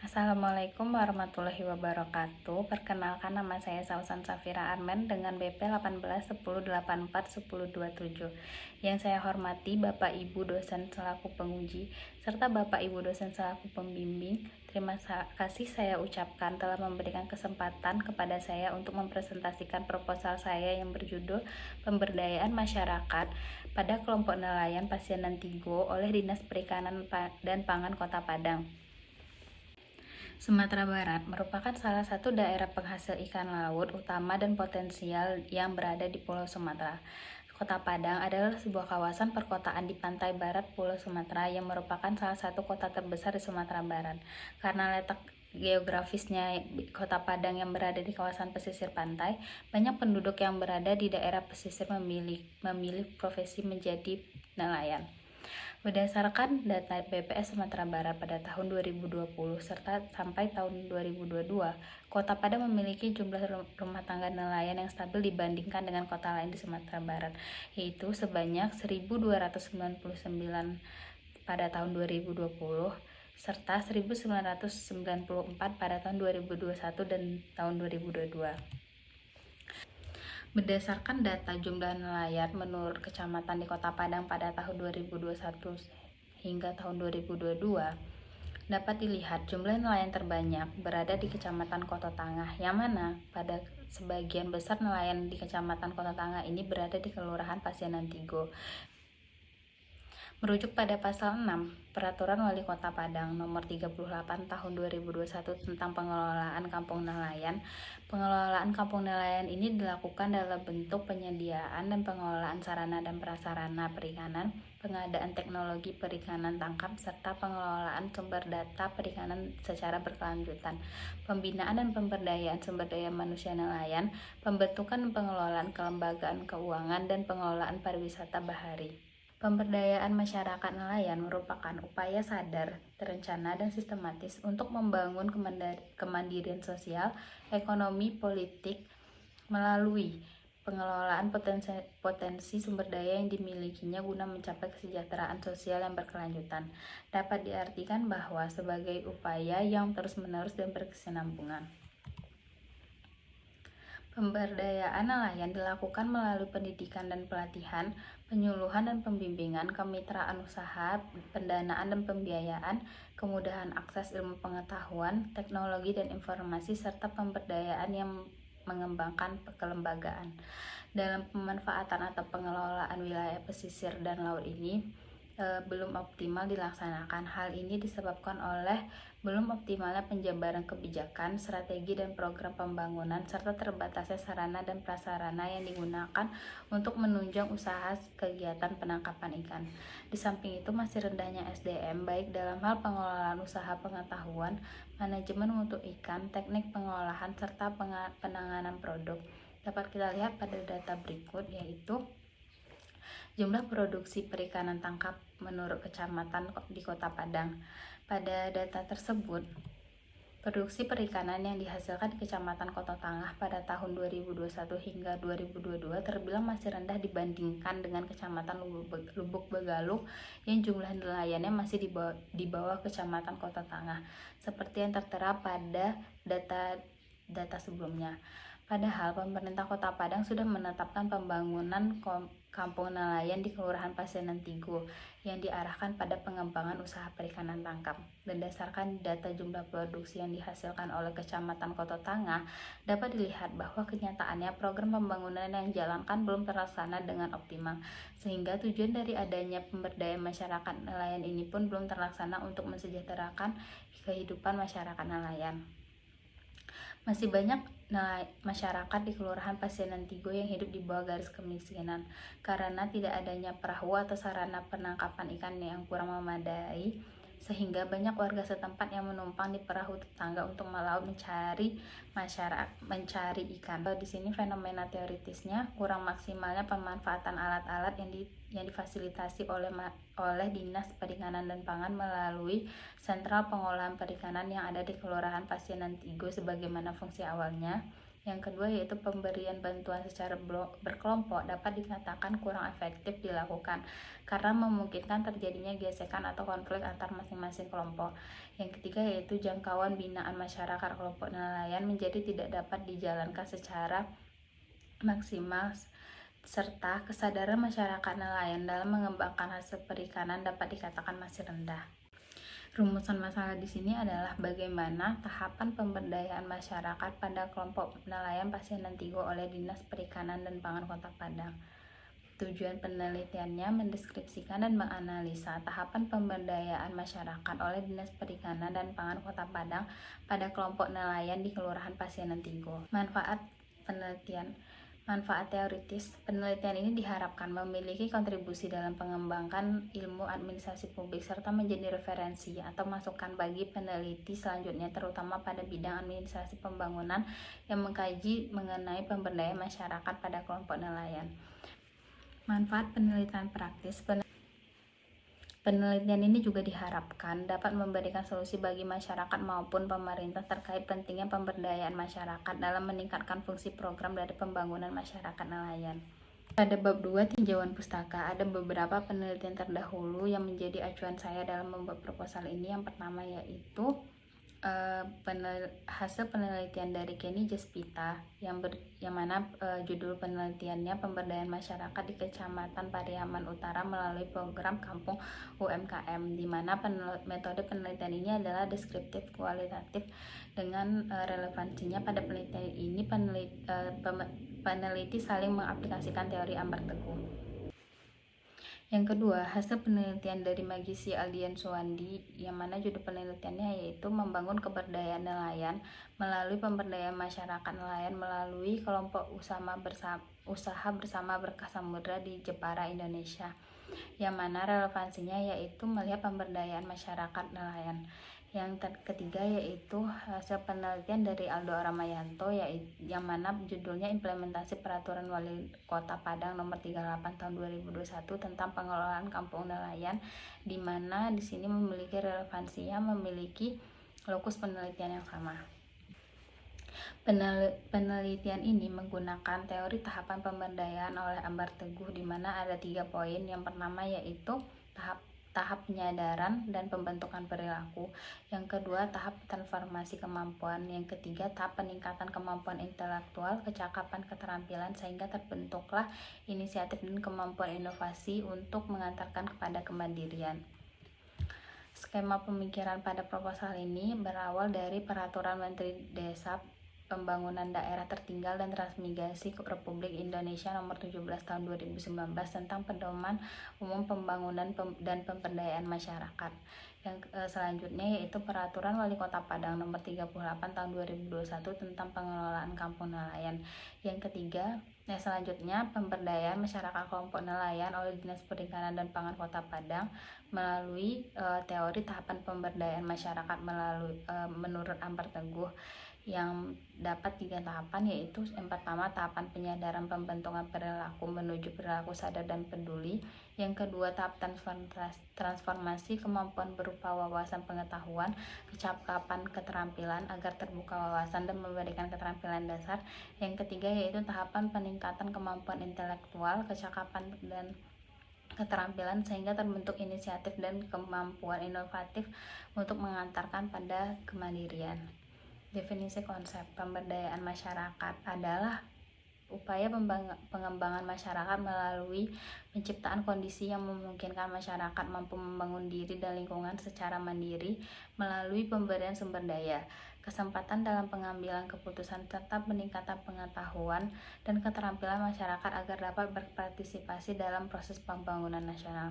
Assalamualaikum warahmatullahi wabarakatuh. Perkenalkan, nama saya Sausan Safira Armen dengan BP 1810841027. Yang saya hormati Bapak Ibu dosen selaku penguji serta Bapak Ibu dosen selaku pembimbing. Terima kasih saya ucapkan telah memberikan kesempatan kepada saya untuk mempresentasikan proposal saya yang berjudul Pemberdayaan Masyarakat pada Kelompok Nelayan Pasianan Tigo oleh Dinas Perikanan dan Pangan Kota Padang. Sumatera Barat merupakan salah satu daerah penghasil ikan laut utama dan potensial yang berada di Pulau Sumatera. Kota Padang adalah sebuah kawasan perkotaan di pantai barat Pulau Sumatera yang merupakan salah satu kota terbesar di Sumatera Barat. Karena letak geografisnya Kota Padang yang berada di kawasan pesisir pantai, banyak penduduk yang berada di daerah pesisir memilih profesi menjadi nelayan. Berdasarkan data BPS Sumatera Barat pada tahun 2020 serta sampai tahun 2022, Kota Padang memiliki jumlah rumah tangga nelayan yang stabil dibandingkan dengan kota lain di Sumatera Barat, yaitu sebanyak 1.299 pada tahun 2020 serta 1.994 pada tahun 2021 dan tahun 2022. Berdasarkan data jumlah nelayan menurut kecamatan di Kota Padang pada tahun 2021 hingga tahun 2022, dapat dilihat jumlah nelayan terbanyak berada di Kecamatan Kota Tangah, yang mana pada sebagian besar nelayan di Kecamatan Kota Tangah ini berada di Kelurahan Pasianan Tigo. Merujuk pada pasal 6 Peraturan Wali Kota Padang nomor 38 tahun 2021 tentang pengelolaan kampung nelayan. Pengelolaan kampung nelayan ini dilakukan dalam bentuk penyediaan dan pengelolaan sarana dan prasarana perikanan, pengadaan teknologi perikanan tangkap, serta pengelolaan sumber data perikanan secara berkelanjutan, pembinaan dan pemberdayaan sumber daya manusia nelayan, pembentukan dan pengelolaan kelembagaan keuangan, dan pengelolaan pariwisata bahari. Pemberdayaan masyarakat nelayan merupakan upaya sadar, terencana, dan sistematis untuk membangun kemandirian sosial, ekonomi, politik melalui pengelolaan potensi sumber daya yang dimilikinya guna mencapai kesejahteraan sosial yang berkelanjutan. Dapat diartikan bahwa sebagai upaya yang terus-menerus dan berkesinambungan. Pemberdayaan nelayan dilakukan melalui pendidikan dan pelatihan, penyuluhan dan pembimbingan, kemitraan usaha, pendanaan dan pembiayaan, kemudahan akses ilmu pengetahuan, teknologi dan informasi, serta pemberdayaan yang mengembangkan kelembagaan. Dalam pemanfaatan atau pengelolaan wilayah pesisir dan laut ini belum optimal dilaksanakan. Hal ini disebabkan oleh belum optimalnya penjabaran kebijakan, strategi dan program pembangunan, serta terbatasnya sarana dan prasarana yang digunakan untuk menunjang usaha kegiatan penangkapan ikan. Di samping itu, masih rendahnya SDM baik dalam hal pengelolaan usaha, pengetahuan, manajemen mutu ikan, teknik pengolahan, serta penanganan produk. Dapat kita lihat pada data berikut, yaitu jumlah produksi perikanan tangkap menurut kecamatan di Kota Padang. Pada data tersebut, produksi perikanan yang dihasilkan di Kecamatan Kota Tangah pada tahun 2021 hingga 2022 terbilang masih rendah dibandingkan dengan Kecamatan Lubuk Begaluk yang jumlah nelayannya masih di bawah Kecamatan Kota Tangah, seperti yang tertera pada data sebelumnya. Padahal pemerintah Kota Padang sudah menetapkan pembangunan kampung nelayan di Kelurahan Pasianan Tigo yang diarahkan pada pengembangan usaha perikanan tangkap. Berdasarkan data jumlah produksi yang dihasilkan oleh Kecamatan Kota Tangah, dapat dilihat bahwa kenyataannya program pembangunan yang dijalankan belum terlaksana dengan optimal, sehingga tujuan dari adanya pemberdayaan masyarakat nelayan ini pun belum terlaksana untuk mensejahterakan kehidupan masyarakat nelayan. Masih banyak masyarakat di Kelurahan Pasianan Tigo yang hidup di bawah garis kemiskinan karena tidak adanya perahu atau sarana penangkapan ikan yang kurang memadai, sehingga banyak warga setempat yang menumpang di perahu tetangga untuk melaut mencari ikan. Di sini fenomena teoritisnya kurang maksimalnya pemanfaatan alat-alat yang difasilitasi oleh Dinas Perikanan dan Pangan melalui Sentral Pengolahan Perikanan yang ada di Kelurahan Pasianan Tigo sebagaimana fungsi awalnya, Yang kedua yaitu pemberian bantuan secara berkelompok dapat dikatakan kurang efektif dilakukan karena memungkinkan terjadinya gesekan atau konflik antar masing-masing kelompok. Yang ketiga yaitu jangkauan binaan masyarakat kelompok nelayan menjadi tidak dapat dijalankan secara maksimal serta kesadaran masyarakat nelayan dalam mengembangkan hasil perikanan dapat dikatakan masih rendah. Rumusan masalah di sini adalah bagaimana tahapan pemberdayaan masyarakat pada kelompok nelayan Pasianan Tigo oleh Dinas Perikanan dan Pangan Kota Padang. Tujuan penelitiannya mendeskripsikan dan menganalisa tahapan pemberdayaan masyarakat oleh Dinas Perikanan dan Pangan Kota Padang pada kelompok nelayan di Kelurahan Pasianan Tigo. Manfaat teoritis, penelitian ini diharapkan memiliki kontribusi dalam mengembangkan ilmu administrasi publik serta menjadi referensi atau masukan bagi peneliti selanjutnya terutama pada bidang administrasi pembangunan yang mengkaji mengenai pemberdayaan masyarakat pada kelompok nelayan. Manfaat penelitian praktis, penelitian ini juga diharapkan dapat memberikan solusi bagi masyarakat maupun pemerintah terkait pentingnya pemberdayaan masyarakat dalam meningkatkan fungsi program dari pembangunan masyarakat nelayan. Pada bab 2 tinjauan pustaka ada beberapa penelitian terdahulu yang menjadi acuan saya dalam membuat proposal ini. Yang pertama yaitu hasil penelitian dari Kenny Jespita yang mana judul penelitiannya pemberdayaan masyarakat di Kecamatan Pariaman Utara melalui program Kampung UMKM, di mana metode penelitian ini adalah deskriptif kualitatif. Dengan relevansinya pada penelitian ini peneliti saling mengaplikasikan teori Ambar Teguh. Yang kedua, hasil penelitian dari Magisi Aldian Suwandi, yang mana judul penelitiannya yaitu membangun keberdayaan nelayan melalui pemberdayaan masyarakat nelayan melalui kelompok usaha bersama Berkah Samudra di Jepara, Indonesia. Yang mana relevansinya yaitu melihat pemberdayaan masyarakat nelayan. Yang ketiga yaitu hasil penelitian dari Aldo Ramayanto yang mana judulnya implementasi peraturan Wali Kota Padang nomor 38 tahun 2021 tentang pengelolaan kampung nelayan, di mana di sini memiliki relevansinya memiliki lokus penelitian yang sama. Penelitian ini menggunakan teori tahapan pemberdayaan oleh Ambar Teguh, di mana ada 3 poin. Yang pertama yaitu tahap penyadaran dan pembentukan perilaku. Yang kedua, tahap transformasi kemampuan. Yang ketiga, tahap peningkatan kemampuan intelektual, kecakapan, keterampilan, sehingga terbentuklah inisiatif dan kemampuan inovasi untuk mengantarkan kepada kemandirian. Skema pemikiran pada proposal ini berawal dari Peraturan Menteri Desa, Pembangunan Daerah Tertinggal dan Transmigrasi Republik Indonesia nomor 17 tahun 2019 tentang pedoman umum pembangunan dan pemberdayaan masyarakat. Yang selanjutnya yaitu Peraturan Wali Kota Padang nomor 38 tahun 2021 tentang pengelolaan kampung nelayan. Yang ketiga, selanjutnya pemberdayaan masyarakat kelompok nelayan oleh Dinas Perikanan dan Pangan Kota Padang melalui teori tahapan pemberdayaan masyarakat menurut Ambar Teguh, yang dapat 3 tahapan, yaitu yang pertama tahapan penyadaran pembentukan perilaku menuju perilaku sadar dan peduli. Yang kedua, tahap transformasi kemampuan berupa wawasan pengetahuan, kecakapan, keterampilan agar terbuka wawasan dan memberikan keterampilan dasar. Yang ketiga yaitu tahapan peningkatan kemampuan intelektual, kecakapan dan keterampilan sehingga terbentuk inisiatif dan kemampuan inovatif untuk mengantarkan pada kemandirian. Definisi konsep pemberdayaan masyarakat adalah upaya pengembangan masyarakat melalui penciptaan kondisi yang memungkinkan masyarakat mampu membangun diri dan lingkungan secara mandiri melalui pemberian sumber daya, kesempatan dalam pengambilan keputusan, serta peningkatan pengetahuan dan keterampilan masyarakat agar dapat berpartisipasi dalam proses pembangunan nasional.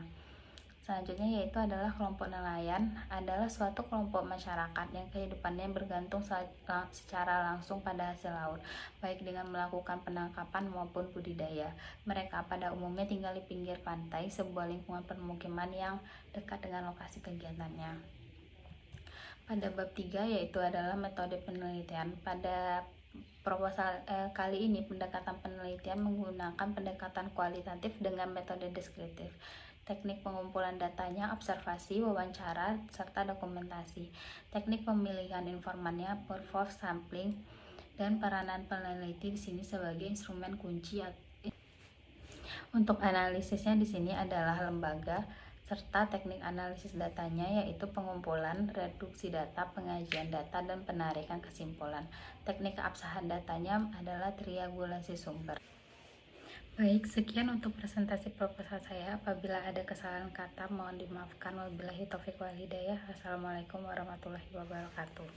Selanjutnya yaitu adalah kelompok nelayan adalah suatu kelompok masyarakat yang kehidupannya bergantung secara langsung pada hasil laut, baik dengan melakukan penangkapan maupun budidaya. Mereka pada umumnya tinggal di pinggir pantai, sebuah lingkungan permukiman yang dekat dengan lokasi kegiatannya. Pada bab 3 yaitu adalah metode penelitian. Pada proposal kali ini pendekatan penelitian menggunakan pendekatan kualitatif dengan metode deskriptif. Teknik pengumpulan datanya observasi, wawancara, serta dokumentasi. Teknik pemilihan informannya purpose sampling. dan peranan peneliti di sini sebagai instrumen kunci. Untuk analisisnya di sini adalah lembaga serta teknik analisis datanya, yaitu pengumpulan, reduksi data, pengajian data, dan penarikan kesimpulan. Teknik keabsahan datanya adalah triangulasi sumber. Baik, sekian untuk presentasi proposal saya. Apabila ada kesalahan kata, mohon dimaafkan. Wabillahi taufiq wal hidayah. Assalamualaikum warahmatullahi wabarakatuh.